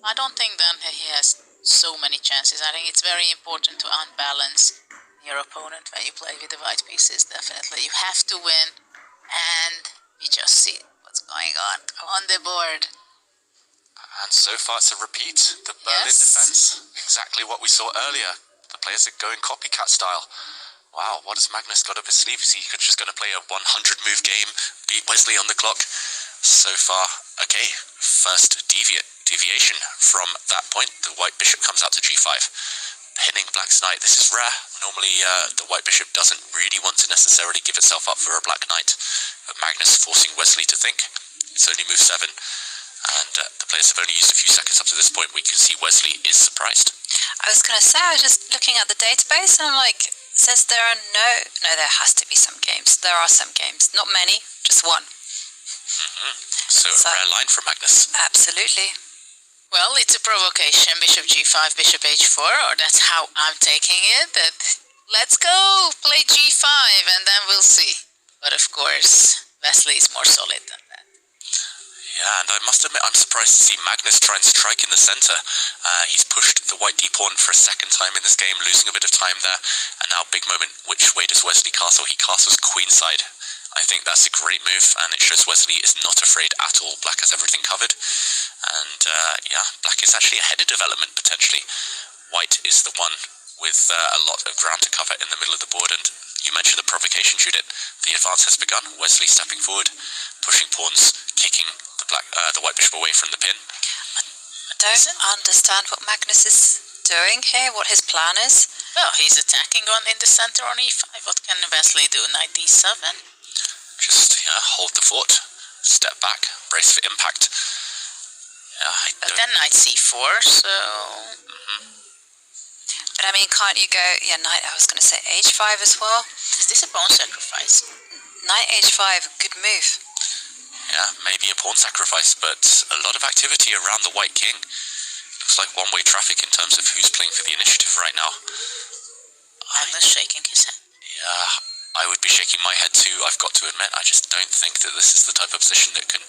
I don't think then he has so many chances. I think it's very important to unbalance your opponent when you play with the white pieces. Definitely, you have to win, and we just see what's going on the board. And so far it's a repeat. The Berlin defense, exactly what we saw earlier. The players are going copycat style. Wow, what has Magnus got up his sleeve? Is he just going to play a 100-move game, beat Wesley on the clock? So far, okay, first deviation from that point. The white bishop comes out to g5, pinning black's knight. This is rare. Normally, the white bishop doesn't really want to necessarily give itself up for a black knight. But Magnus forcing Wesley to think. It's only move 7. And the players have only used a few seconds up to this point. We can see Wesley is surprised. I was going to say, I was just looking at the database and I'm like, it says there are no, there has to be some games. There are some games. Not many, just one. So a rare line from Magnus. Absolutely. Well, it's a provocation. Bishop g5, bishop h4, or that's how I'm taking it. That let's go, play g5, and then we'll see. But of course, Wesley is more solid than that. Yeah, and I must admit, I'm surprised to see Magnus try and strike in the center. He's pushed the white d-pawn for a second time in this game, losing a bit of time there. And now, big moment. Which way does Wesley castle? He castles queenside. I think that's a great move, and it shows Wesley is not afraid at all. Black has everything covered. And, yeah, black is actually ahead of development, potentially. White is the one with a lot of ground to cover in the middle of the board. And you mentioned the provocation, Judith. The advance has begun. Wesley stepping forward, pushing pawns, kicking the white bishop away from the pin. I don't understand what Magnus is doing here, what his plan is. Well, he's attacking in the center on e5. What can Wesley do? Knight d7? Just, hold the fort, step back, brace for impact. But then knight c4, so... But I mean, can't you go, knight, I was going to say h5 as well. Is this a pawn sacrifice? Knight h5, good move. Yeah, maybe a pawn sacrifice, but a lot of activity around the white king. Looks like one-way traffic in terms of who's playing for the initiative right now. Magnus shaking his head. Yeah, I would be shaking my head too, I've got to admit. I just don't think that this is the type of position that can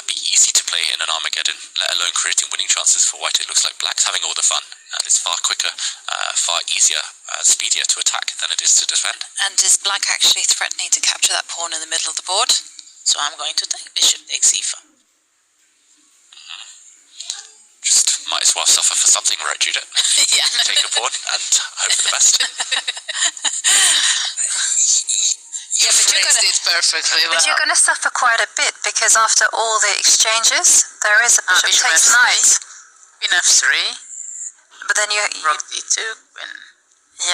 be easy to play in an Armageddon, let alone creating winning chances for white. It looks like black's having all the fun. It's far quicker, far easier, speedier to attack than it is to defend. And is black actually threatening to capture that pawn in the middle of the board? So I'm going to take bishop takes e5. Just might as well suffer for something, right, Judith? Yeah. Take a pawn and hope for the best. You phrased it perfectly well. But you're going to suffer quite a bit, because after all the exchanges, there is a bishop takes knight. Queen f3. But then you... Rook d2.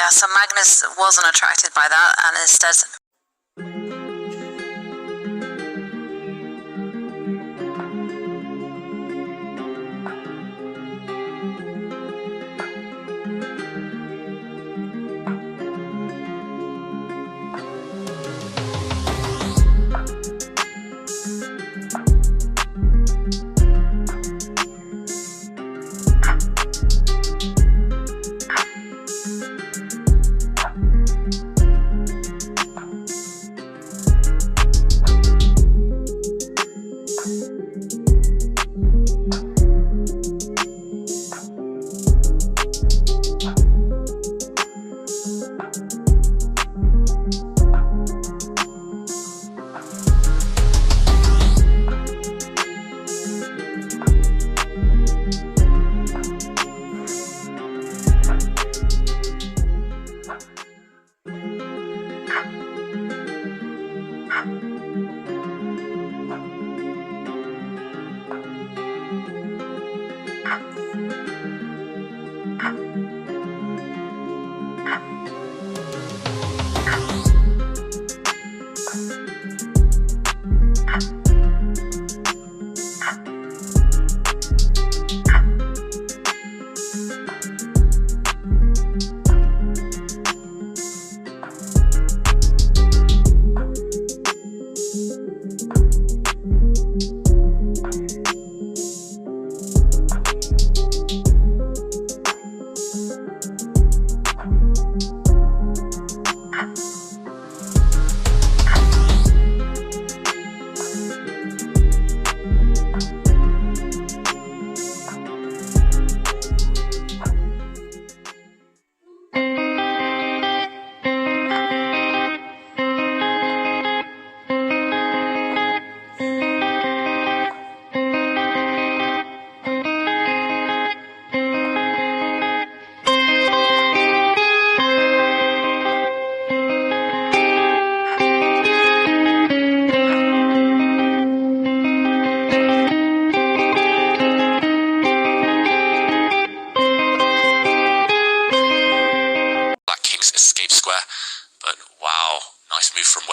Yeah, so Magnus wasn't attracted by that, and instead...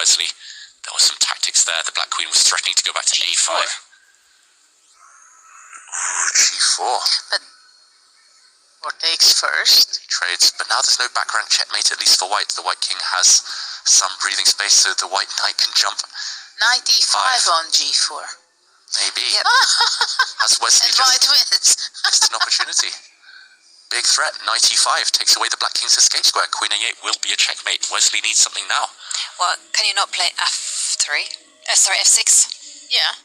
Wesley. There was some tactics there. The black queen was threatening to go back to G4. a5. Ooh, g4. But or takes first. He trades, but now there's no background checkmate, at least for white. The white king has some breathing space, so the white knight can jump. Knight e5 on g4. Maybe. Yep. Has Wesley And white wins. missed an opportunity? Big threat. Knight e5 takes away the black king's escape square. Queen a8 will be a checkmate. Wesley needs something now. Well, can you not play f3? Sorry, f6. Yeah.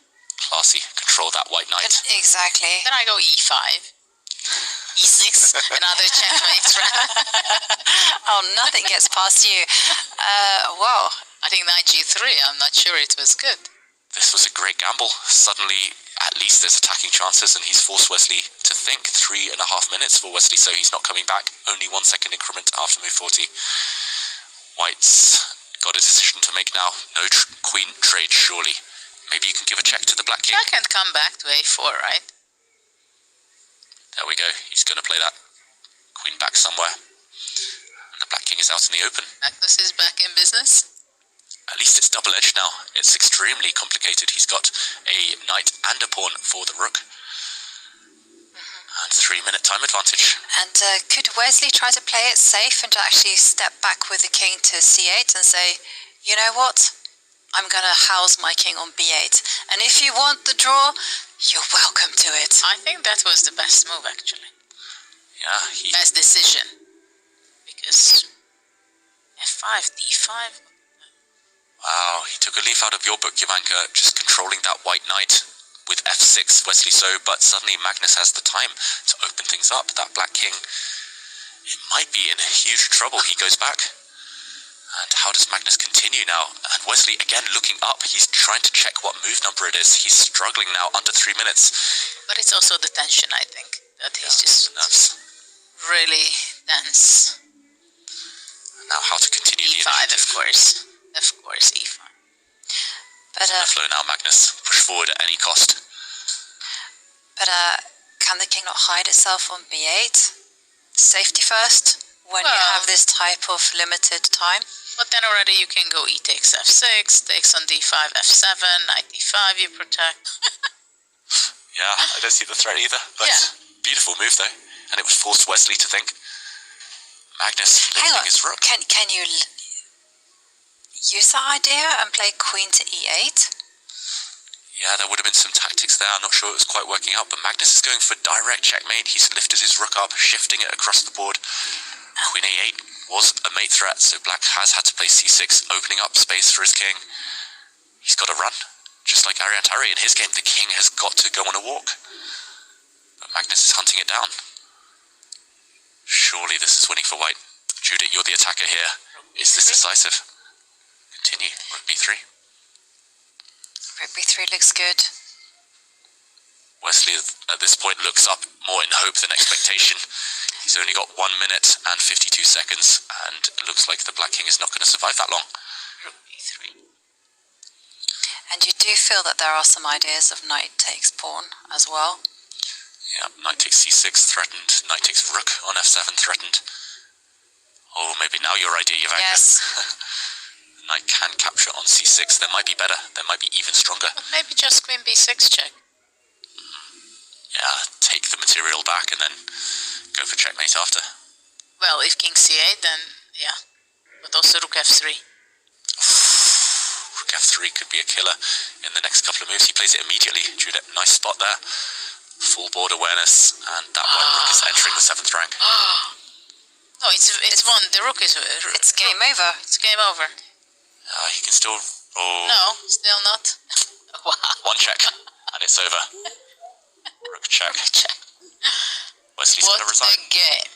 Classy. Control that white knight. Exactly. Then I go e5. E6. Another checkmate. Oh, nothing gets past you. Well, I think knight g3. I'm not sure it was good. This was a great gamble. Suddenly, at least there's attacking chances, and he's forced Wesley to think. 3.5 minutes for Wesley, so he's not coming back. Only 1 second increment after move 40. White's got a decision to make now. No queen trade, surely. Maybe you can give a check to the black king. I can't come back to a4, right? There we go. He's going to play that queen back somewhere. And the black king is out in the open. Magnus is back in business. At least it's double-edged now. It's extremely complicated. He's got a knight and a pawn for the rook. And 3-minute time advantage. and could Wesley try to play it safe and to actually step back with the king to c8 and say, you know what? I'm going to house my king on b8. And if you want the draw, you're welcome to it. I think that was the best move, actually. Yeah, Best decision. Because f5, d5. Wow, he took a leaf out of your book, Jovanka, just controlling that white knight with f6, Wesley so, but suddenly Magnus has the time to open things up. That black king, it might be in huge trouble. He goes back. And how does Magnus continue now? And Wesley, again, looking up. He's trying to check what move number it is. He's struggling now, under 3 minutes. But it's also the tension, I think. That he's just nerves. really tense. Now how to continue the e5, initiative. of course. Of course, e5. But On the flow now, Magnus. Push forward at any cost. Can the king not hide itself on b8? Safety first, when you Well- have this type of limited time? But then already you can go e takes f6, takes on d5, f7, knight d5 you protect. Yeah, I don't see the threat either. But Yeah. beautiful move, though. And it would force Wesley to think. Magnus Hang lifting on, his rook. can you use that idea and play queen to e8? Yeah, there would have been some tactics there. I'm not sure it was quite working out, but Magnus is going for direct checkmate. He's lifted his rook up, shifting it across the board. Queen a8 was a mate threat, so black has had to play c6, opening up space for his king. He's got to run. Just like Ariantari in his game, the king has got to go on a walk. But Magnus is hunting it down. Surely this is winning for white. Judith, you're the attacker here. Is this decisive? Continue. Rook b3. Rook b3 looks good. Wesley at this point looks up more in hope than expectation. He's only got 1 minute and 52 seconds, and it looks like the black king is not going to survive that long. Rook b3. And you do feel that there are some ideas of knight takes pawn as well. Yeah, knight takes c6 threatened, knight takes rook on f7 threatened. Oh, maybe now your idea, Jovanka. Yes. Knight can capture on c6. There might be better. There might be even stronger. But maybe just queen b6 check. Yeah, take the material back and then go for checkmate after. Well, if king c8, then yeah. But also rook f3. Rook f3 could be a killer in the next couple of moves. He plays it immediately. Judith, nice spot there. Full board awareness, and that white rook is entering the 7th rank. No, it's won. The rook is... It's game over. It's game over. He can still... Oh, No, still not. Wow. one check, and it's over. Rook check. Check. Wesley's going to What resign. a game.